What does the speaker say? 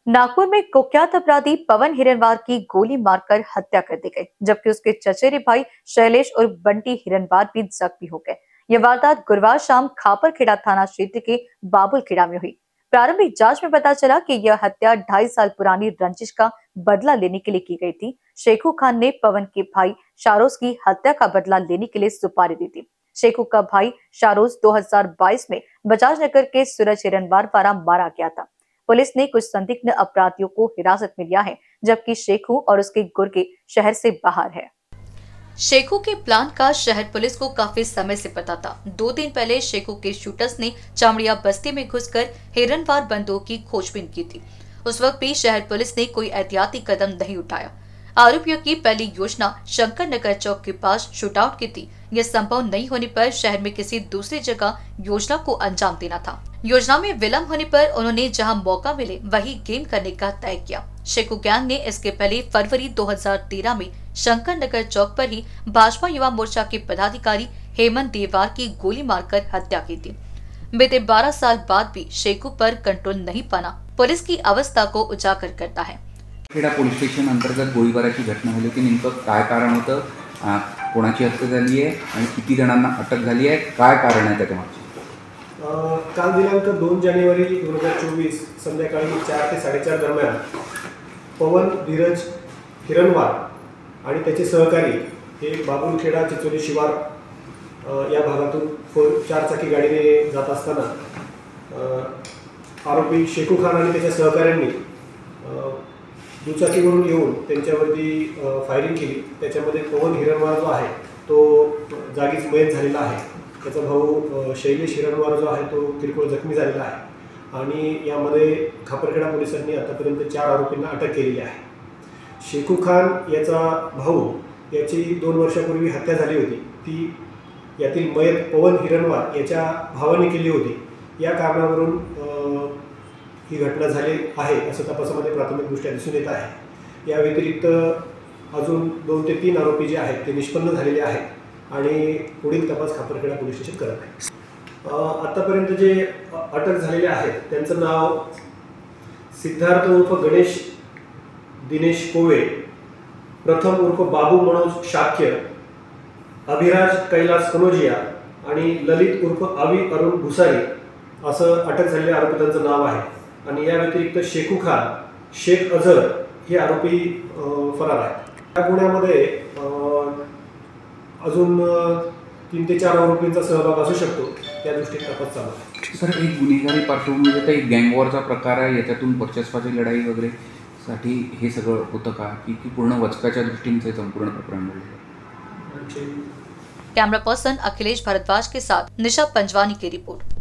नागपुर में कुख्यात अपराधी पवन हिरनवार की गोली मारकर हत्या कर दी गई, जबकि उसके चचेरे भाई शैलेश और बंटी हिरनवार भी जख्मी हो गए। यह वारदात गुरुवार शाम खापरखेड़ा थाना क्षेत्र के बाबुलखेड़ा में हुई। प्रारंभिक जांच में पता चला कि यह हत्या 2.5 साल पुरानी रंजिश का बदला लेने के लिए की गई थी। शेखू खान ने पवन के भाई शारोज की हत्या का बदला लेने के लिए सुपारी दी थी। शेखू का भाई शारोज 2022 में बजाज नगर के सूरज हिरनवार द्वारा मारा गया था। पुलिस ने कुछ संदिग्ध अपराधियों को हिरासत में लिया है, जबकि शेखू और उसके गुर्गे शहर से बाहर है। शेखू के प्लान का शहर पुलिस को काफी समय से पता था। 2 दिन पहले शेखू के शूटर्स ने चामड़िया बस्ती में घुसकर हिरनवार बंदूक की खोजबीन की थी। उस वक्त भी शहर पुलिस ने कोई एहतियाती कदम नहीं उठाया। आरोपियों की पहली योजना शंकर नगर चौक के पास शूटआउट की थी। यह संभव नहीं होने पर शहर में किसी दूसरी जगह योजना को अंजाम देना था। योजना में विलंब होने पर उन्होंने जहां मौका मिले वही गेम करने का तय किया। शेखू गैंग ने इसके पहले फरवरी 2013 में शंकर नगर चौक पर ही भाजपा युवा मोर्चा के पदाधिकारी हेमंत देवार की गोली मारकर हत्या की थी। बीते 12 साल बाद भी शेखू पर कंट्रोल नहीं पाना पुलिस की अवस्था को उजागर करता है। खेड़ा पोलीस स्टेशन अंतर्गत गोळीबाराची घटना झाली होती। नेमकं काय कारण होतं, कोणाची हत्या झाली आहे आणि किती जणांना अटक झाली आहे, काय कारण आहे त्याच्यामागचे? काल दिनांक 2 जानेवारी 2024 संध्याकाळी 4 ते 4:30 दरम्यान पवन धीरज हिरनवार आणि त्याचे सहकारी हे बाबुलखेडा चिचोली शिवार या भागातून 4 चाकी गाडीने जात असताना आरोपी शेखू खान आणि त्याच्या सहकाऱ्यांनी दुचाकीवरून येऊन त्यांच्यावरती फायरिंग केली। त्याच्यामध्ये पवन हिरनवार जो आहे तो जागीच मयत झालेला आहे। त्याचा भाऊ शैलेश हिरनवार जो आहे तो किरकोळ जखमी झालेला आहे आणि यामध्ये खापरखेडा पोलिसांनी आतापर्यंत 4 आरोपींना अटक केलेली आहे। शेखू खान याचा भाऊ याची 2 वर्षापूर्वी हत्या झाली होती। ती यातील मयत पवन हिरनवार याच्या भावाने केली होती। या कारणावरून ही घटना झाली आहे असं तपासामध्ये प्राथमिकदृष्ट्या दिसून येत आहे। या व्यतिरिक्त अजून 2 ते 3 आरोपी जे आहेत ते निष्पन्न झालेले आहेत आणि पुढील तपास खापरखेडा पोलीस स्टेशन करत आहे। आतापर्यंत जे अटक झालेले आहेत त्यांचं नाव सिद्धार्थ उर्फ गणेश दिनेश कोवे, प्रथम उर्फ बाबू मनोज शाक्य, अभिराज कैलास कनोजिया आणि ललित उर्फ आवी अरुण भुसारी असं अटक झालेल्या आरोपितांचं नाव आहे। आणि या व्यतिरिक्त शेखू खान, शेख अझर हे आरोपी फरार आहेत। या गुन्ह्यामध्ये अजून 3 ते 4 आरोपींचा सहभाग असू शकतो, त्या दृष्टीने तपास चालू आहे। सर, एक गुन्हेगारी पार्श्वभूमीवर एक गँगवॉरचा प्रकार आहे, याच्यातून वर्चस्वाची लढाई वगैरे साठी हे सगळं होतं का, की पूर्ण वचकाच्या दृष्टीने संपूर्ण प्रकरण घडलं? कैमरा पर्सन अखिलेश भारद्वाज के साथ निशा पंजवानी की रिपोर्ट।